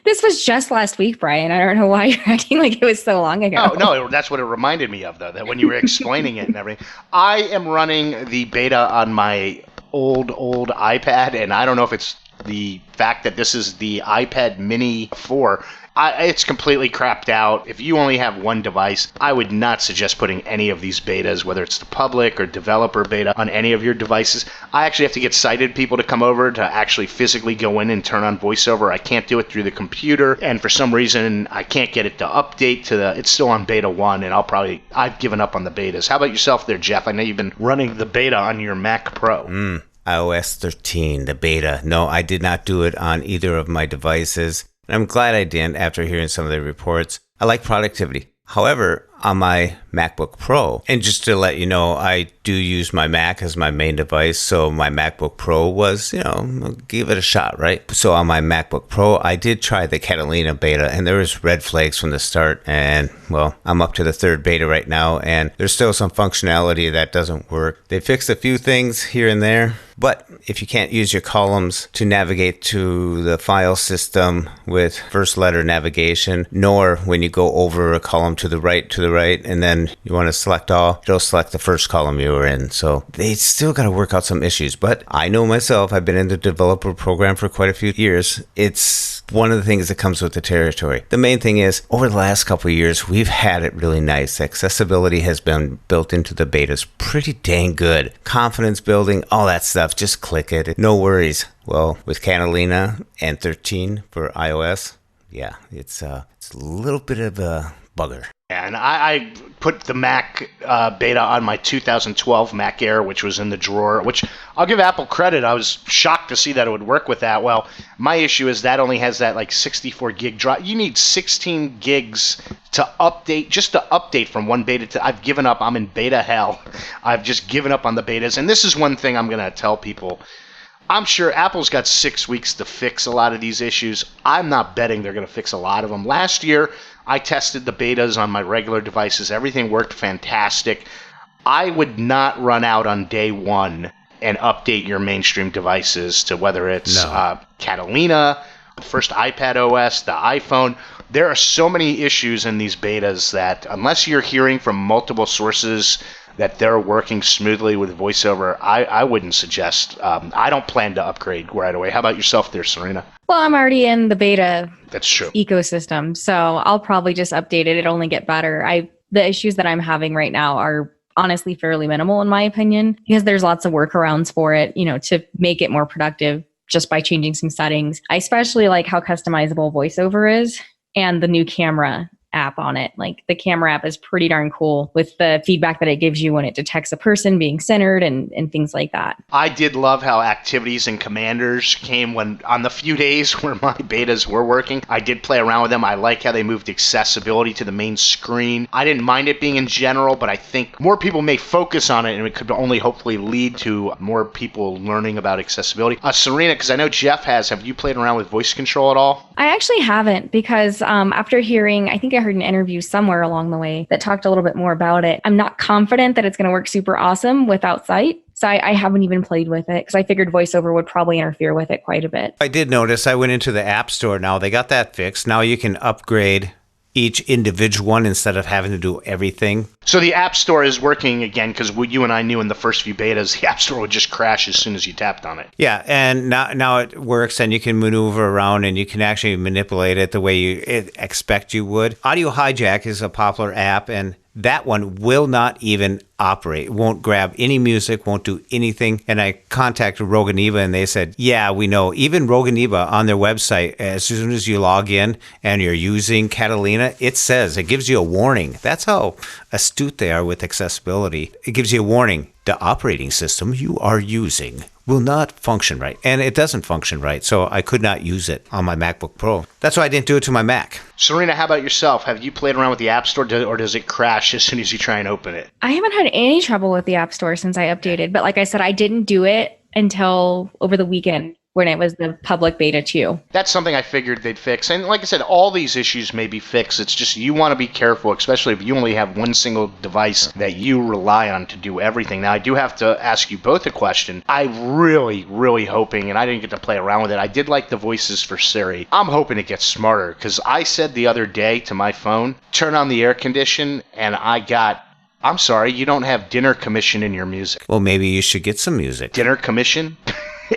This was just last week, Brian. I don't know why you're acting like it was so long ago. Oh, no, that's what it reminded me of, though, that when you were explaining it and everything. I am running the beta on my old iPad, and I don't know if it's the fact that this is the iPad Mini 4. It's completely crapped out. If you only have one device, I would not suggest putting any of these betas, whether it's the public or developer beta, on any of your devices. I actually have to get sighted people to come over to actually physically go in and turn on VoiceOver. I can't do it through the computer, and for some reason, I can't get it to update it's still on beta 1, and I've given up on the betas. How about yourself there, Jeff? I know you've been running the beta on your Mac Pro. iOS 13, the beta. No, I did not do it on either of my devices. I'm glad I didn't after hearing some of the reports. I like productivity. However, on my MacBook Pro, and just to let you know, I do use my Mac as my main device, so my MacBook Pro was, give it a shot, right? So on my MacBook Pro, I did try the Catalina beta, and there was red flags from the start, and, well, I'm up to the third beta right now, and there's still some functionality that doesn't work. They fixed a few things here and there, but if you can't use your columns to navigate to the file system with first letter navigation, nor when you go over a column to the right, and then you want to select all, it'll select the first column you were in. So they still got to work out some issues. But I know myself, I've been in the developer program for quite a few years. It's one of the things that comes with the territory. The main thing is, over the last couple of years, we've had it really nice. Accessibility has been built into the betas pretty dang good. Confidence building, all that stuff, just click it. No worries. Well, with Catalina and 13 for iOS, yeah, it's a little bit of a bugger. And I put the Mac beta on my 2012 Mac Air, which was in the drawer, which I'll give Apple credit. I was shocked to see that it would work with that. Well, my issue is that only has that like 64 gig drive. You need 16 gigs to update, just to update from one beta to... I've given up. I'm in beta hell. I've just given up on the betas. And this is one thing I'm going to tell people. I'm sure Apple's got 6 weeks to fix a lot of these issues. I'm not betting they're going to fix a lot of them. Last year, I tested the betas on my regular devices. Everything worked fantastic. I would not run out on day one and update your mainstream devices to whether it's Catalina, the first iPad OS, the iPhone. There are so many issues in these betas that unless you're hearing from multiple sources that they're working smoothly with VoiceOver, I wouldn't suggest. I don't plan to upgrade right away. How about yourself there, Serena? Well, I'm already in the beta That's true. ecosystem, so I'll probably just update it. It'll only get better. The issues that I'm having right now are honestly fairly minimal in my opinion, because there's lots of workarounds for it, to make it more productive just by changing some settings. I especially like how customizable VoiceOver is and the new camera app on it. Like the camera app is pretty darn cool with the feedback that it gives you when it detects a person being centered and things like that. I did love how activities and commanders came when on the few days where my betas were working. I did play around with them. I like how they moved accessibility to the main screen. I didn't mind it being in general, but I think more people may focus on it, and it could only hopefully lead to more people learning about accessibility. Serena, because I know Jeff have you played around with voice control at all? I actually haven't, because after hearing, I think I heard an interview somewhere along the way that talked a little bit more about it. I'm not confident that it's going to work super awesome without sight. So I haven't even played with it because I figured VoiceOver would probably interfere with it quite a bit. I did notice, I went into the App Store now. They got that fixed. Now you can upgrade each individual one instead of having to do everything. So the App Store is working again, because what you and I knew in the first few betas, the App Store would just crash as soon as you tapped on it. Yeah, and now it works, and you can maneuver around, and you can actually manipulate it the way you expect you would. Audio Hijack is a popular app, and that one will not even operate. It won't grab any music, won't do anything. And I contacted Roganiba, and they said, yeah, we know. Even Roganiba on their website, as soon as you log in and you're using Catalina, it gives you a warning. That's how astute they are with accessibility. It gives you a warning. The operating system you are using will not function right. And it doesn't function right, so I could not use it on my MacBook Pro. That's why I didn't do it to my Mac. Serena, how about yourself? Have you played around with the App Store, or does it crash as soon as you try and open it? I haven't had any trouble with the App Store since I updated, but like I said, I didn't do it until over the weekend when it was the public beta too. That's something I figured they'd fix. And like I said, all these issues may be fixed. It's just you want to be careful, especially if you only have one single device that you rely on to do everything. Now, I do have to ask you both a question. I'm really, really hoping, and I didn't get to play around with it, I did like the voices for Siri. I'm hoping it gets smarter, because I said the other day to my phone, turn on the air condition, and I got, I'm sorry, you don't have dinner commission in your music. Well, maybe you should get some music. Dinner commission?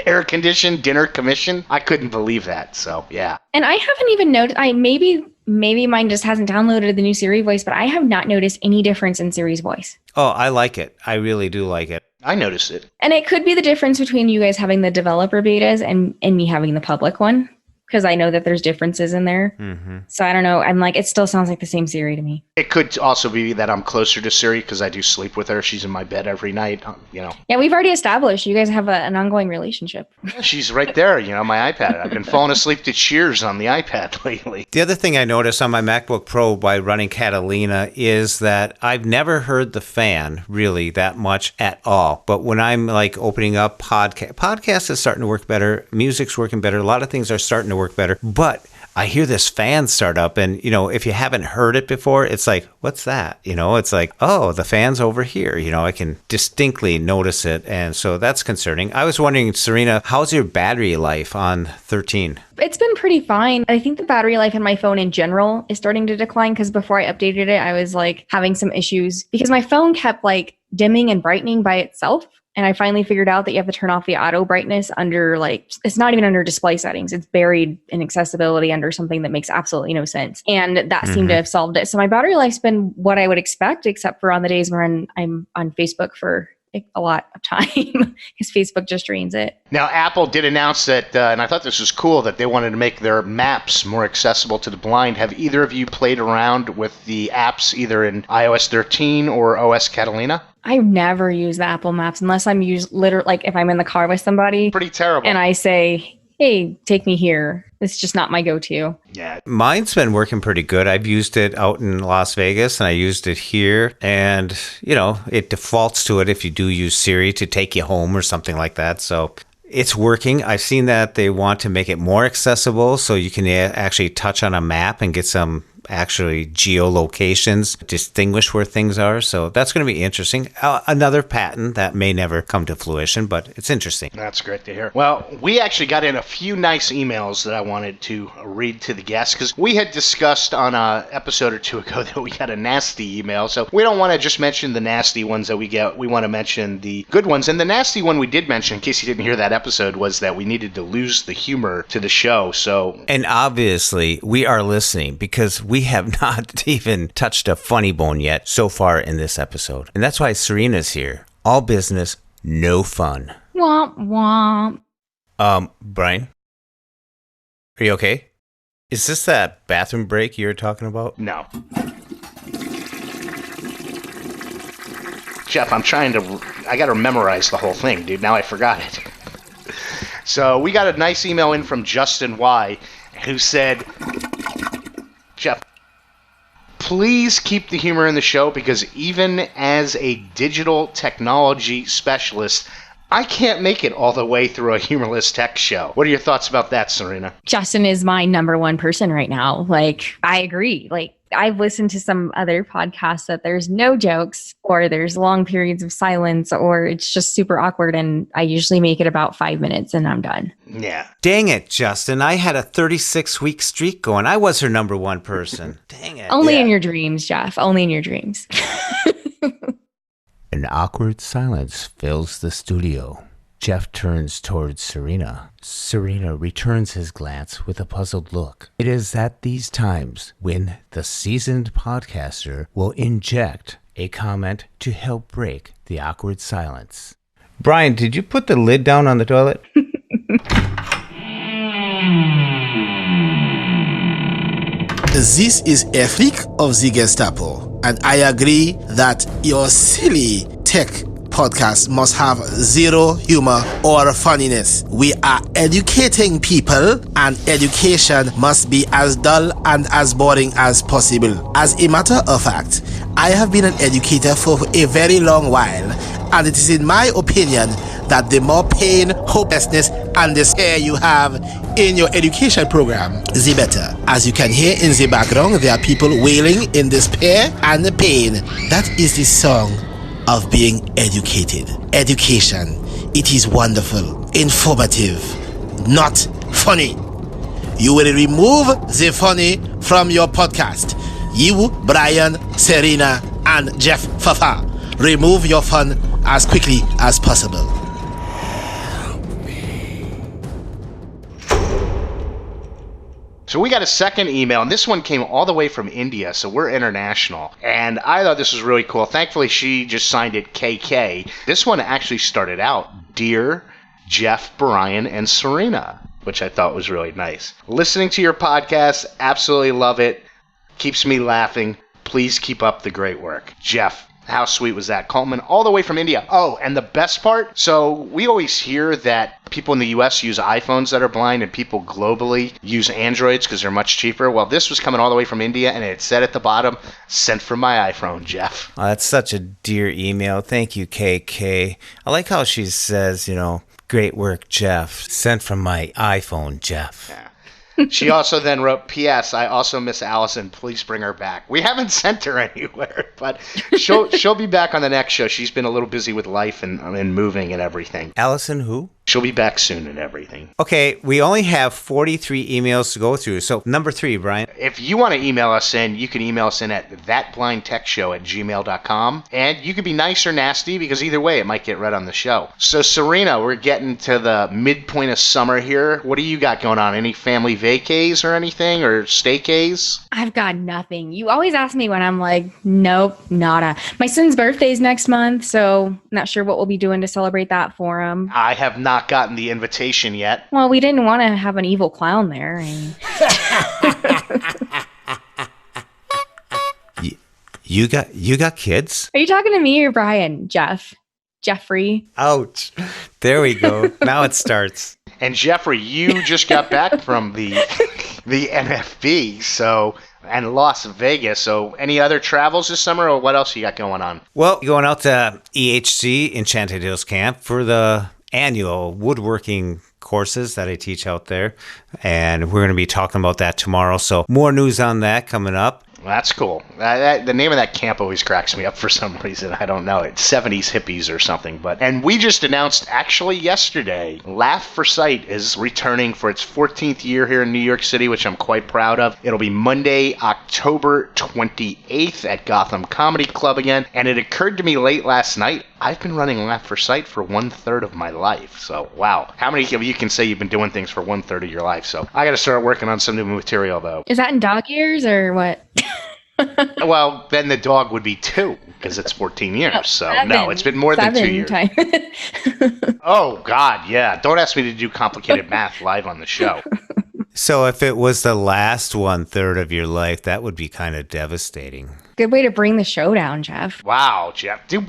Air conditioned dinner commission? I couldn't believe that. So yeah. And I haven't even noticed. Maybe mine just hasn't downloaded the new Siri voice, but I have not noticed any difference in Siri's voice. Oh, I like it. I really do like it. I noticed it. And it could be the difference between you guys having the developer betas and me having the public one, because I know that there's differences in there. Mm-hmm. So I don't know. I'm like, it still sounds like the same Siri to me. It could also be that I'm closer to Siri because I do sleep with her. She's in my bed every night, Yeah, we've already established you guys have an ongoing relationship. She's right there, my iPad. I've been falling asleep to Cheers on the iPad lately. The other thing I noticed on my MacBook Pro by running Catalina is that I've never heard the fan really that much at all. But when I'm like opening up podcast is starting to work better. Music's working better. A lot of things are starting to work better. But I hear this fan start up, and if you haven't heard it before, it's like, what's that? It's like, oh, the fan's over here. I can distinctly notice it, and so that's concerning. I was wondering, Serena, how's your battery life on 13? It's been pretty fine. I think the battery life in my phone in general is starting to decline, because before I updated it, I was like having some issues because my phone kept like dimming and brightening by itself. And I finally figured out that you have to turn off the auto brightness under it's not even under display settings. It's buried in accessibility under something that makes absolutely no sense. And that seemed to have solved it. So my battery life's been what I would expect, except for on the days when I'm on Facebook for a lot of time because Facebook just drains it. Now, Apple did announce that, and I thought this was cool, that they wanted to make their maps more accessible to the blind. Have either of you played around with the apps either in iOS 13 or OS Catalina? I never use the Apple Maps unless I'm if I'm in the car with somebody. Pretty terrible. And I say, hey, take me here. It's just not my go-to. Yeah. Mine's been working pretty good. I've used it out in Las Vegas, and I used it here. And, it defaults to it if you do use Siri to take you home or something like that. So it's working. I've seen that they want to make it more accessible so you can actually touch on a map and get some actually geolocations, distinguish where things are. So that's going to be interesting. Another patent that may never come to fruition, but it's interesting. That's great to hear. Well, we actually got in a few nice emails that I wanted to read to the guests, because we had discussed on an episode or two ago that we got a nasty email. So we don't want to just mention the nasty ones that we get. We want to mention the good ones. And the nasty one we did mention, in case you didn't hear that episode, was that we needed to lose the humor to the show. And obviously, we are listening because we have not even touched a funny bone yet so far in this episode. And that's why Serina's here. All business, no fun. Womp womp. Brian? Are you okay? Is this that bathroom break you were talking about? No. Jeff, I got to memorize the whole thing, dude. Now I forgot it. So we got a nice email in from Justin Y, who said, Jeff, please keep the humor in the show, because even as a digital technology specialist, I can't make it all the way through a humorless tech show. What are your thoughts about that, Serina? Justin is my number one person right now. Like, I agree. Like, I've listened to some other podcasts that there's no jokes, or there's long periods of silence, or it's just super awkward. And I usually make it about 5 minutes and I'm done. Yeah. Dang it, Justin. I had a 36-week streak going. I was her number one person. Dang it. Only in your dreams, Jeff. Only in your dreams. An awkward silence fills the studio. Jeff turns towards Serina. Serina returns his glance with a puzzled look. It is at these times when the seasoned podcaster will inject a comment to help break the awkward silence. Brian, did you put the lid down on the toilet? This is a freak of the Gestapo, and I agree that your silly tech podcast must have zero humor or funniness. We are educating people, and education must be as dull and as boring as possible. As a matter of fact, I have been an educator for a very long while, and it is in my opinion that the more pain, hopelessness, and despair you have in your education program, the better. As you can hear in the background, there are people wailing in despair and pain. That is the song of being educated. Education. It is wonderful, informative, not funny. You will remove the funny from your podcast. You, Brian, Serina, and Jeff Fafa, remove your fun as quickly as possible. So we got a second email, and this one came all the way from India, so we're international. And I thought this was really cool. Thankfully, she just signed it KK. This one actually started out, Dear Jeff, Brian, and Serina, which I thought was really nice. Listening to your podcast, absolutely love it. Keeps me laughing. Please keep up the great work. Jeff. How sweet was that? Coleman, all the way from India. Oh, and the best part, so we always hear that people in the U.S. use iPhones that are blind and people globally use Androids because they're much cheaper. Well, this was coming all the way from India, and it said at the bottom, sent from my iPhone, Jeff. Oh, that's such a dear email. Thank you, KK. I like how she says, great work, Jeff. Sent from my iPhone, Jeff. Yeah. She also then wrote, P.S. I also miss Allison. Please bring her back. We haven't sent her anywhere, but she'll be back on the next show. She's been a little busy with life and moving and everything. Allison who? She'll be back soon and everything. Okay, we only have 43 emails to go through. So number 3, Brian. If you want to email us in, you can email us in at thatblindtechshow@gmail.com. And you can be nice or nasty, because either way, it might get read on the show. So Serina, we're getting to the midpoint of summer here. What do you got going on? Any family vacays or anything, or staycays? I've got nothing. You always ask me when I'm like, nope, nada. My son's birthday's next month, so not sure what we'll be doing to celebrate that for him. I have not gotten the invitation yet. Well, we didn't want to have an evil clown there. You got kids? Are you talking to me or Brian? Jeffrey? Ouch. There we go. Now it starts. And Jeffrey, you just got back from the NFB, and Las Vegas. So any other travels this summer, or what else you got going on? Well, going out to EHC, Enchanted Hills Camp, for the annual woodworking courses that I teach out there, and we're going to be talking about that tomorrow. So more news on that coming up. That's cool. The name of that camp always cracks me up for some reason. I don't know. It's 70s hippies or something. And we just announced, actually yesterday, Laugh for Sight is returning for its 14th year here in New York City, which I'm quite proud of. It'll be Monday, October 28th at Gotham Comedy Club again. And it occurred to me late last night, I've been running Laugh for Sight for 1/3 of my life. So, wow. How many of you can say you've been doing things for 1/3 of your life? So, I got to start working on some new material, though. Is that in dog years or what? Well, then the dog would be 2 because it's 14 years. No, it's been more than 2 years. Oh, God, yeah. Don't ask me to do complicated math live on the show. So if it was the last 1/3 of your life, that would be kind of devastating. Good way to bring the show down, Jeff. Wow, Jeff. Dude,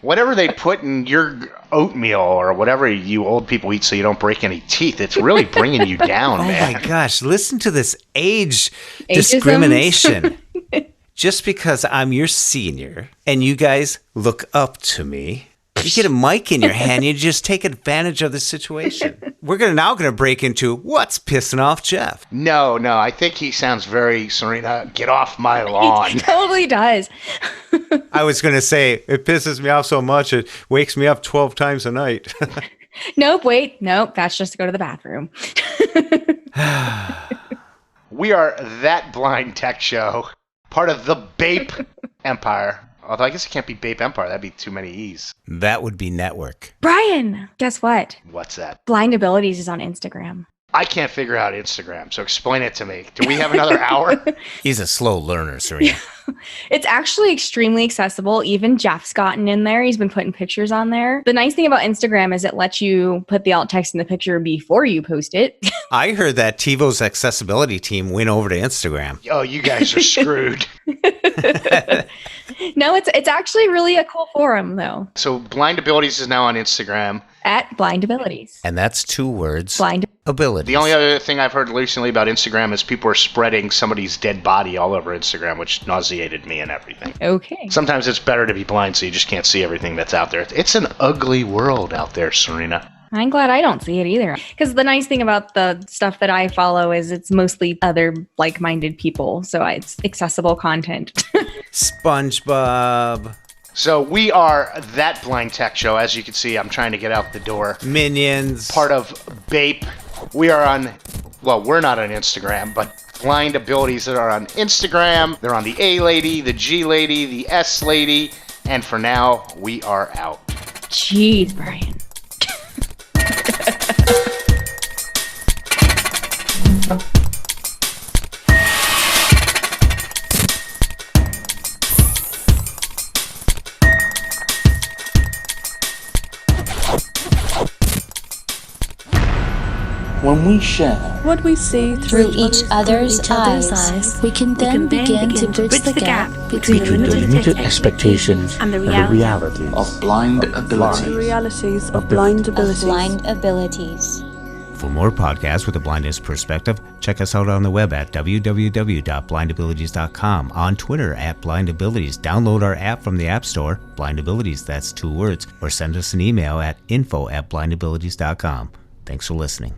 whatever they put in your oatmeal or whatever you old people eat so you don't break any teeth, it's really bringing you down, man. Oh, my gosh. Listen to this age Ageism? discrimination. Just because I'm your senior and you guys look up to me, you get a mic in your hand, you just take advantage of the situation. We're now going to break into what's pissing off Jeff. No, I think he sounds very, Serena, get off my lawn. He totally does. I was going to say, it pisses me off so much, it wakes me up 12 times a night. Nope, that's just to go to the bathroom. We are That Blind Tech Show, part of the Bape Empire. Although I guess it can't be Bape Empire. That'd be too many E's. That would be network. Brian, guess what? What's that? Blind Abilities is on Instagram. I can't figure out Instagram, so explain it to me. Do we have another hour? He's a slow learner, Serena. It's actually extremely accessible. Even Jeff's gotten in there. He's been putting pictures on there. The nice thing about Instagram is it lets you put the alt text in the picture before you post it. I heard that TiVo's accessibility team went over to Instagram. Oh, you guys are screwed. No, it's actually really a cool forum, though. So Blind Abilities is now on Instagram. At Blind Abilities. And that's 2 words. Blind Abilities. The only other thing I've heard recently about Instagram is people are spreading somebody's dead body all over Instagram, which nauseated me and everything. Okay. Sometimes it's better to be blind so you just can't see everything that's out there. It's an ugly world out there, Serena. I'm glad I don't see it either. Because the nice thing about the stuff that I follow is it's mostly other like-minded people. So it's accessible content. SpongeBob. So we are That Blind Tech Show. As you can see, I'm trying to get out the door. Minions. Part of Bape. We are on, well, we're not on Instagram, but Blind Abilities that are on Instagram. They're on the A Lady, the G Lady, the S Lady. And for now, we are out. Jeez, Brian. When we share what we see through each other's eyes, we can then begin to bridge the gap between the limited expectations and the reality of blind abilities. The realities of blind abilities. Blind abilities. For more podcasts with a blindness perspective, check us out on the web at www.blindabilities.com, on Twitter at blindabilities. Download our app from the App Store, Blind Abilities, that's 2 words, or send us an email at info@blindabilities.com. Thanks for listening.